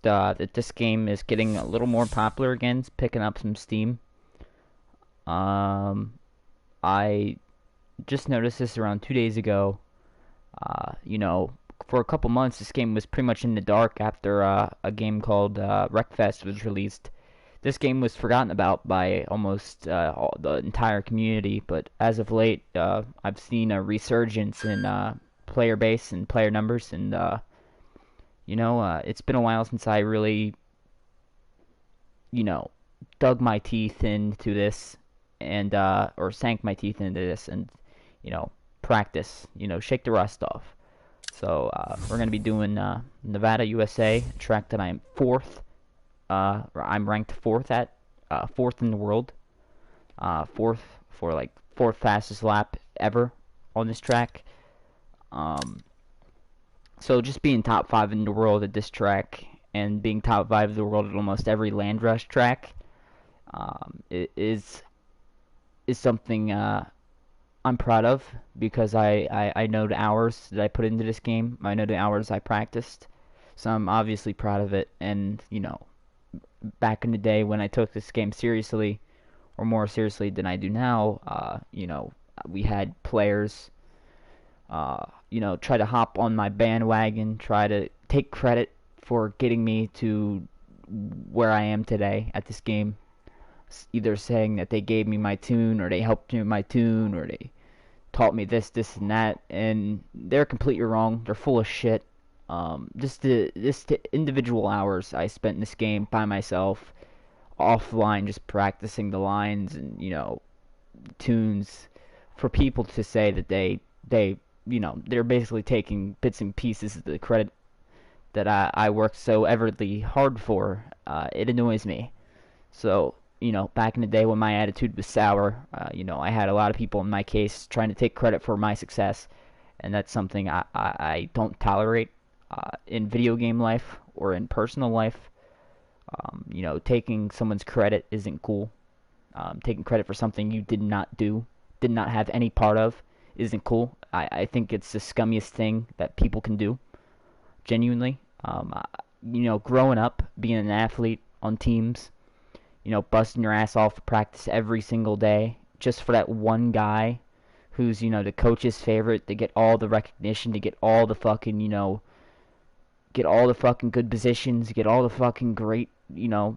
noticed that this game is getting a little more popular again. It's picking up some steam. Um, I just noticed this around 2 days ago. You know, for a couple months, this game was pretty much in the dark after a game called Wreckfest was released. This game was forgotten about by almost the entire community, but as of late, I've seen a resurgence in player base and player numbers, and it's been a while since I really, you know, dug my teeth into this and or sank my teeth into this and you know practice, shake the rust off. So we're gonna be doing Nevada, USA, a track that I am fourth. I'm ranked fourth at, fourth in the world, fourth for like fourth fastest lap ever on this track. So just being top five in the world at this track and being top five in the world at almost every landrush track is something I'm proud of, because I know the hours that I put into this game. I know the hours I practiced, so I'm obviously proud of it. And back in the day when I took this game seriously, or more seriously than I do now, we had players, try to hop on my bandwagon, try to take credit for getting me to where I am today at this game. Either saying that they gave me my tune, or they helped me with my tune, or they taught me this, and that, and they're completely wrong. They're full of shit. Just the individual hours I spent in this game by myself, offline, just practicing the lines and tunes, for people to say that they're basically taking bits and pieces of the credit that I worked so everly hard for. It annoys me. So back in the day when my attitude was sour, I had a lot of people in my case trying to take credit for my success, and that's something I don't tolerate in video game life or in personal life. Taking someone's credit isn't cool. Taking credit for something you did not do, did not have any part of, isn't cool. I think it's the scummiest thing that people can do, genuinely. Growing up, being an athlete on teams, busting your ass off to practice every single day just for that one guy who's, the coach's favorite, to get all the recognition, to get all the fucking, get all the fucking good positions, get all the fucking great, the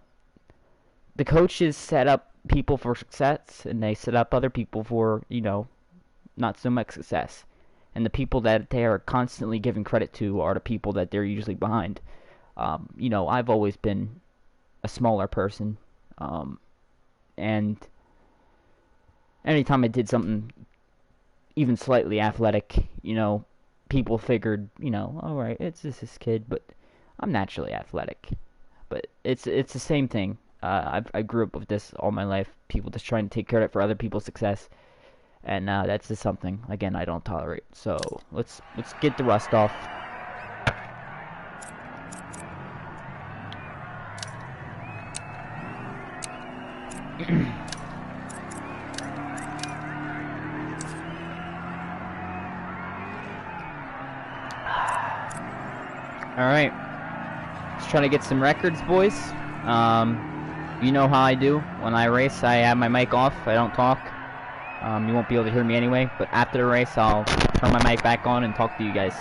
coaches set up people for success, and they set up other people for, not so much success. And the people that they are constantly giving credit to are the people that they're usually behind. I've always been a smaller person. And anytime I did something even slightly athletic, people figured, alright, it's just this kid, but I'm naturally athletic. But it's the same thing. I grew up with this all my life, people just trying to take credit for other people's success. And that's just something, again, I don't tolerate. So let's get the rust off. Alright, let's try to get some records, boys. You know how I do when I race. I have my mic off, I don't talk. You won't be able to hear me anyway, but after the race I'll turn my mic back on and talk to you guys.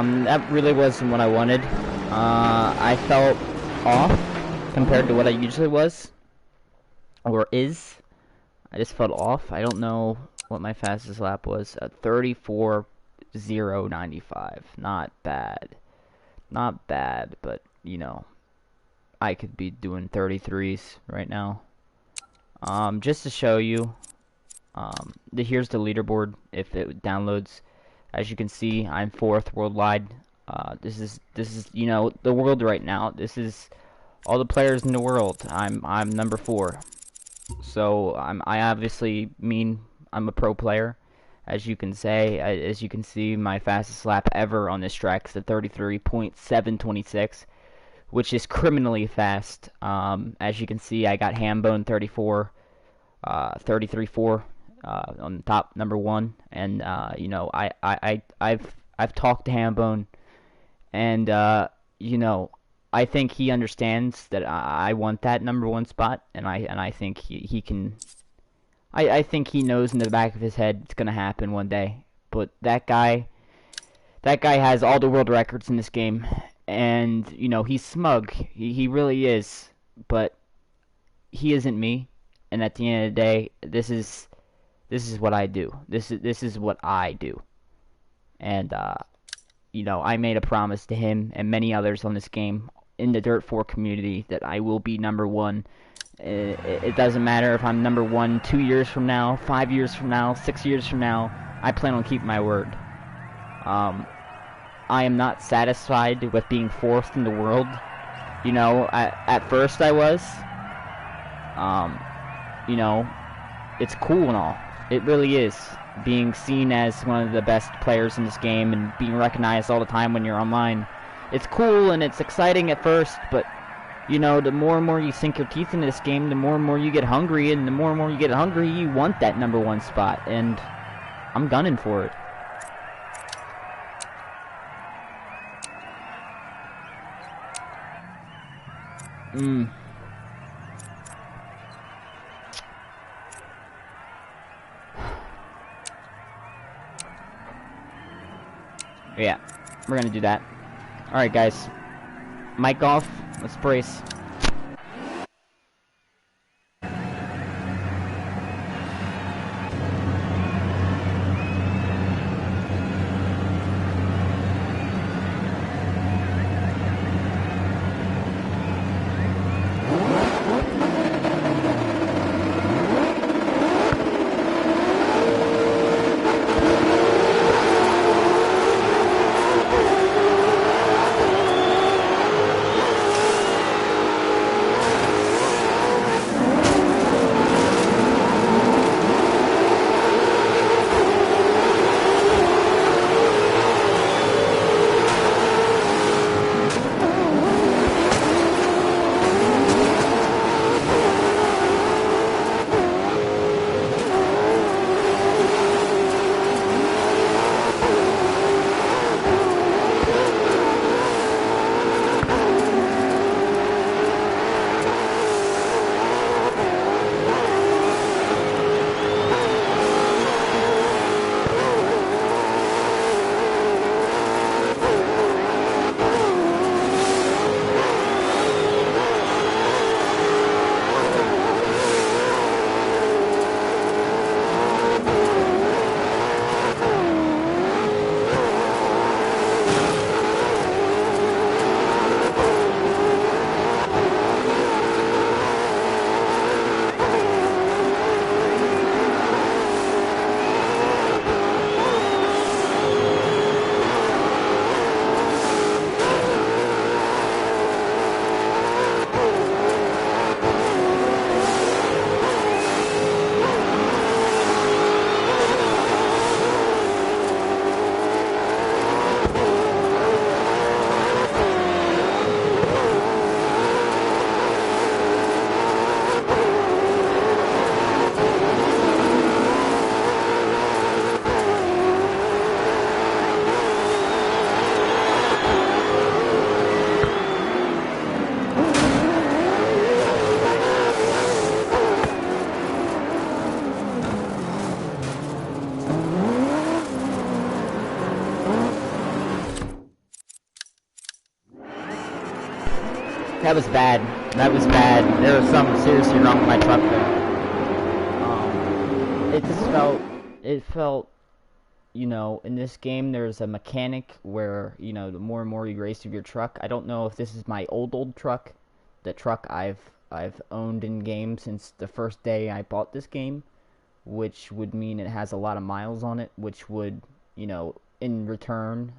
That really wasn't what I wanted. I felt off compared to what I usually was, or is. I just felt off. I don't know what my fastest lap was. 34.095. Not bad. Not bad, but, you know, I could be doing 33s right now. Just to show you, here's the leaderboard if it downloads. As you can see, I'm 4th worldwide. This is you know, the world right now. This is all the players in the world. I'm number 4. So I obviously mean I'm a pro player. As you can see, my fastest lap ever on this track is a 33.726, which is criminally fast. As you can see, I got Hambone 33.4 on the top, number 1, and you know, I've talked to Hambone, and you know, I think he understands that I want that number 1 spot, and I think he can. I think he knows in the back of his head it's gonna happen one day. But that guy has all the world records in this game, and you know, he's smug. He really is, but he isn't me. And at the end of the day, this is what I do. This is what I do. And you know, I made a promise to him and many others on this game in the Dirt4 community that I will be number 1. It doesn't matter if I'm number 1 2 years from now, 5 years from now, 6 years from now. I plan on keeping my word. I am not satisfied with being 4th in the world. You know, at first I was. You know, it's cool and all. It really is. Being seen as one of the best players in this game and being recognized all the time when you're online. It's cool and it's exciting at first, but you know, the more and more you sink your teeth into this game, the more and more you get hungry, and the more and more you get hungry, you want that number 1 spot, and I'm gunning for it. Yeah, we're gonna do that. Alright guys, mic off, let's brace. That was bad. That was bad. There was something seriously wrong with my truck there. It felt, you know, in this game there's a mechanic where, you know, the more and more you race with your truck. I don't know if this is my old truck, the truck I've owned in game since the first day I bought this game, which would mean it has a lot of miles on it, which would, you know, in return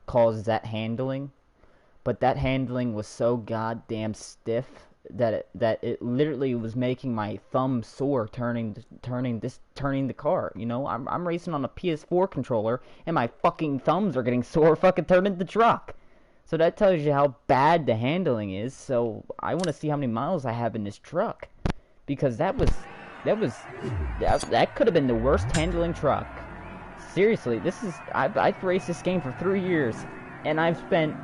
cause that handling. But that handling was so goddamn stiff that it literally was making my thumb sore turning the car. You know, I'm racing on a PS4 controller and my fucking thumbs are getting sore fucking turning the truck. So that tells you how bad the handling is. So I want to see how many miles I have in this truck, because that could have been the worst handling truck. Seriously, I've raced this game for 3 years and I've spent,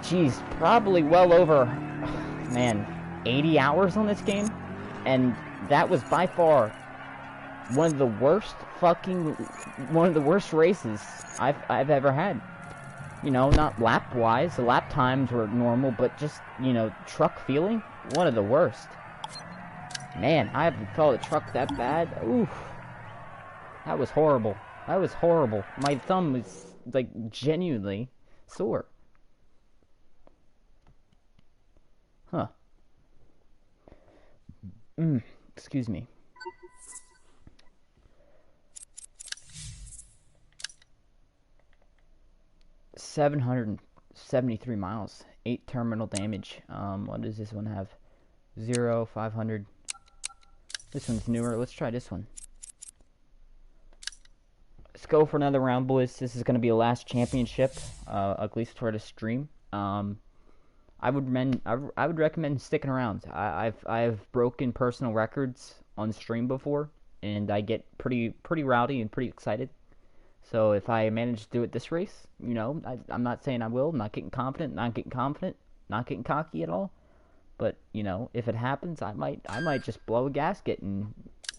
geez, probably well over, man, 80 hours on this game, and that was by far one of the worst races I've ever had. You know, not lap wise, the lap times were normal, but just, you know, truck feeling, one of the worst. Man, I haven't felt a truck that bad. Oof. That was horrible. That was horrible. My thumb was, like, genuinely sore. Huh. Excuse me. $773 miles. 8 terminal damage. What does this one have? 0, 500. This one's newer. Let's try this one. Let's go for another round, boys. This is going to be a last championship, at least for the stream. I would recommend sticking around. I've broken personal records on stream before, and I get pretty rowdy and pretty excited. So if I manage to do it this race, you know, I'm not saying I will. I'm not getting confident, not getting cocky at all. But you know, if it happens, I might just blow a gasket and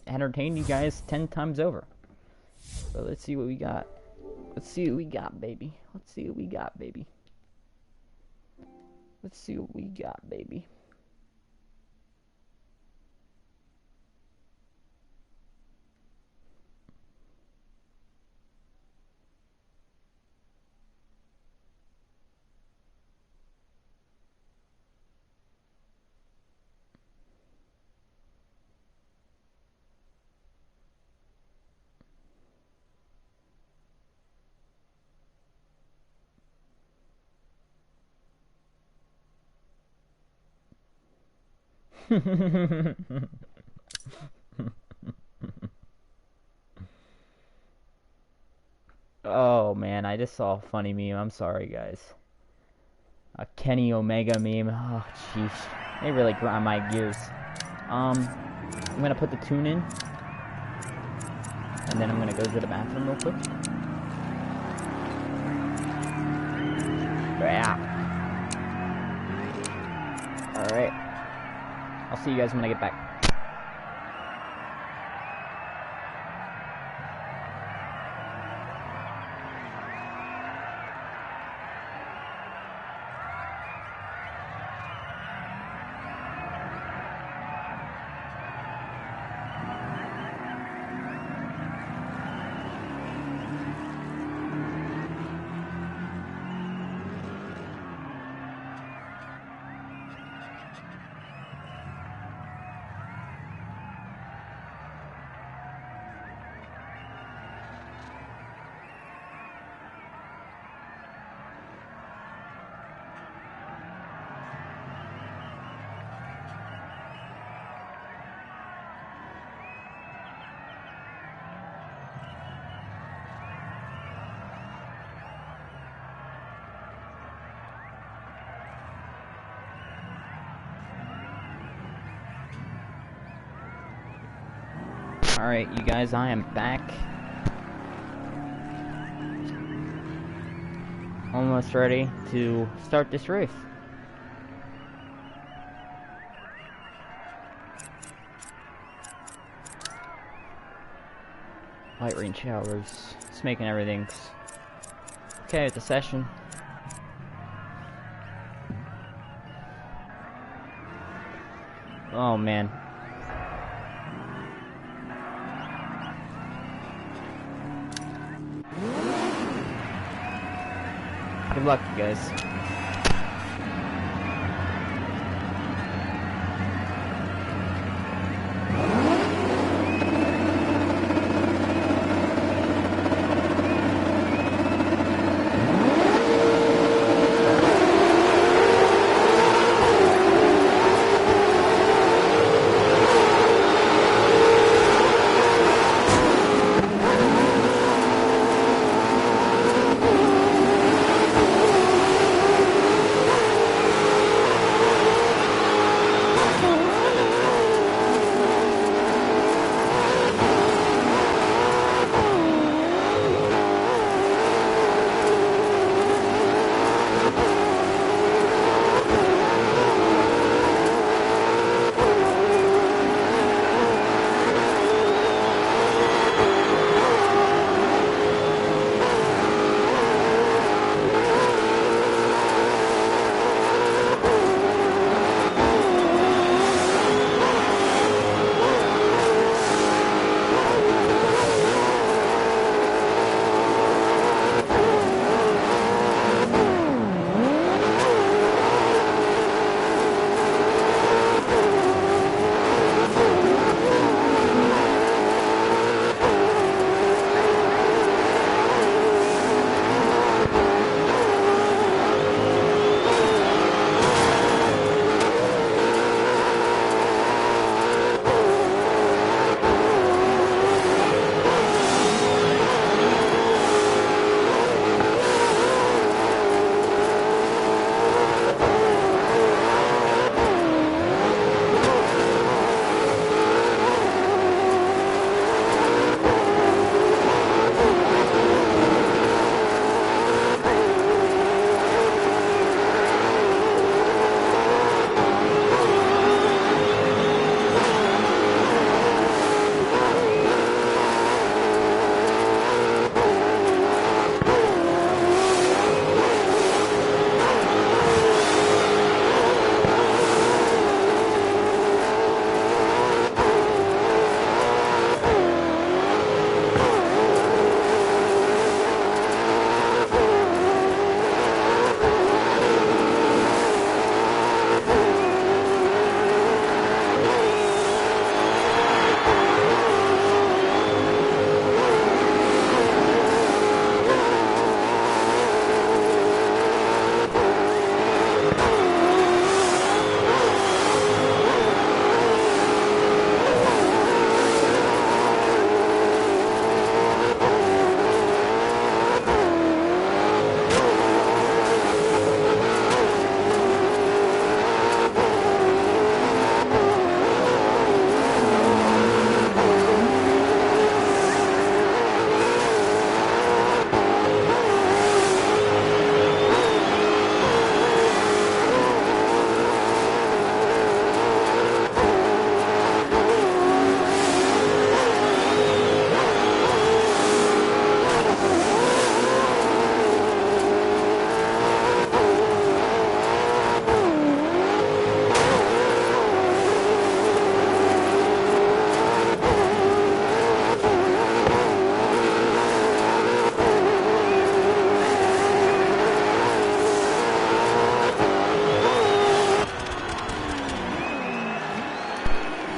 entertain you guys 10 times over. So let's see what we got. Let's see what we got, baby. Let's see what we got, baby. Let's see what we got, baby. Oh man, I just saw a funny meme. I'm sorry, guys. A Kenny Omega meme. Oh jeez, they really grind my gears. I'm gonna put the tune in, and then I'm gonna go to the bathroom real quick. Yeah. All right. I'll see you guys when I get back. Alright, you guys, I am back. Almost ready to start this race. Light rain showers. It's making everything okay with the session. Oh man. Good luck, you guys.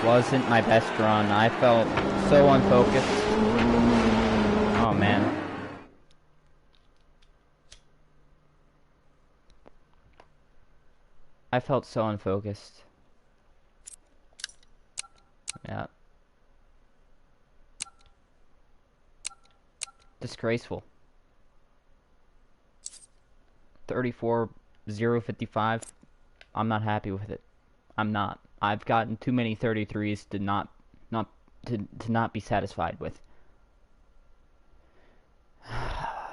Wasn't my best run. I felt so unfocused. Oh man. I felt so unfocused. Yeah. Disgraceful. 34,055. I'm not happy with it. I'm not. I've gotten too many 33s to not be satisfied with.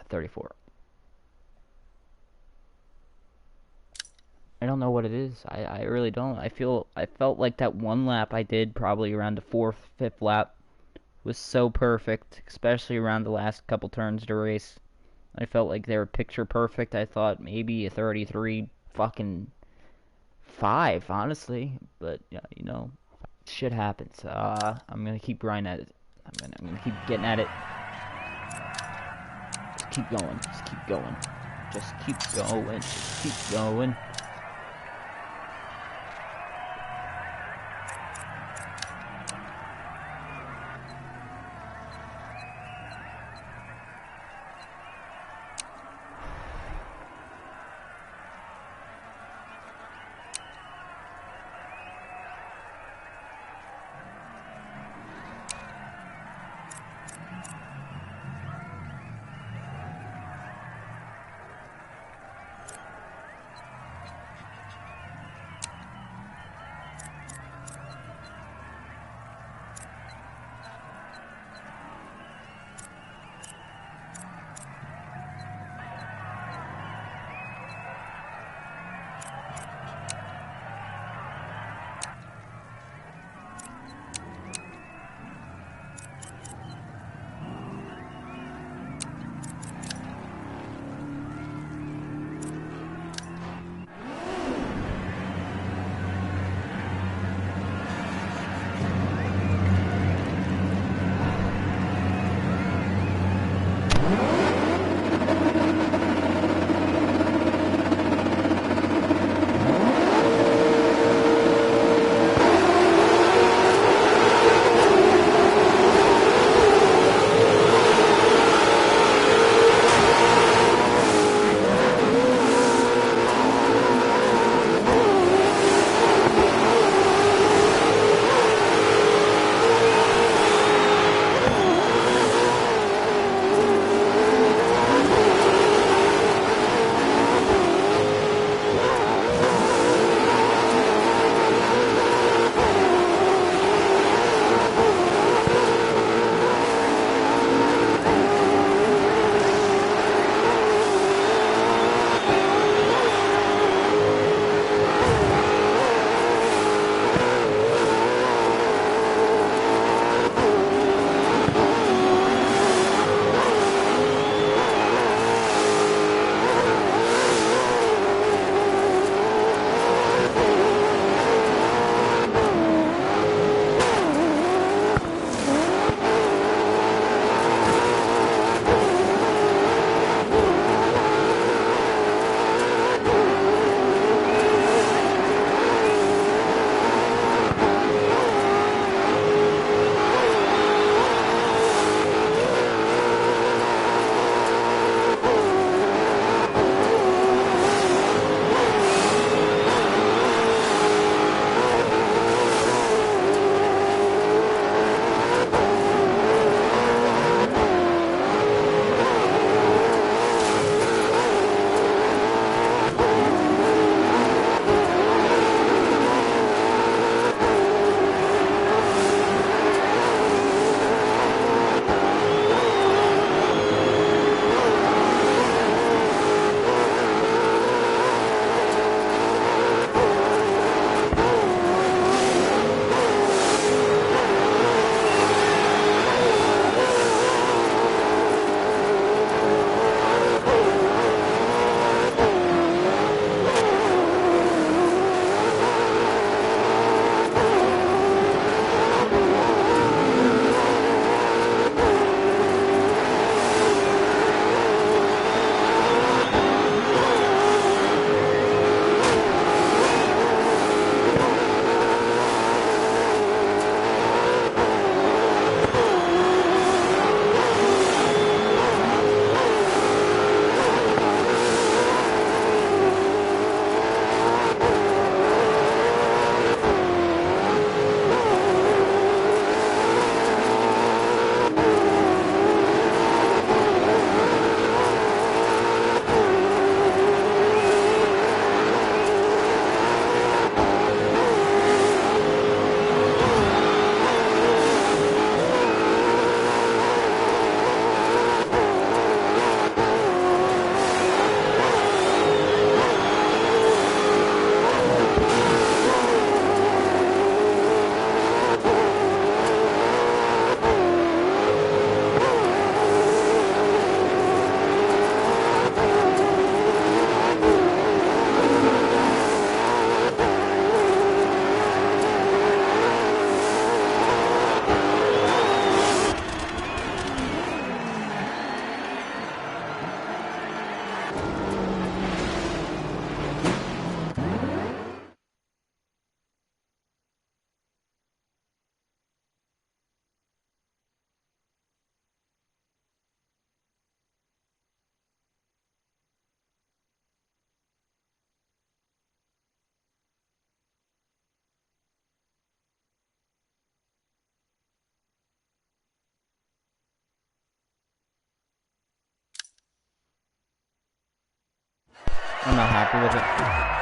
34. I don't know what it is. I really don't. I felt like that one lap I did probably around the 4th, 5th lap was so perfect, especially around the last couple turns of the race. I felt like they were picture perfect. I thought maybe a 33 fucking 5, honestly. But yeah, you know, shit happens. I'm gonna keep grinding at it. I'm gonna keep getting at it. Just keep going. Just keep going. Just keep going. Just keep going. I'm not happy with it.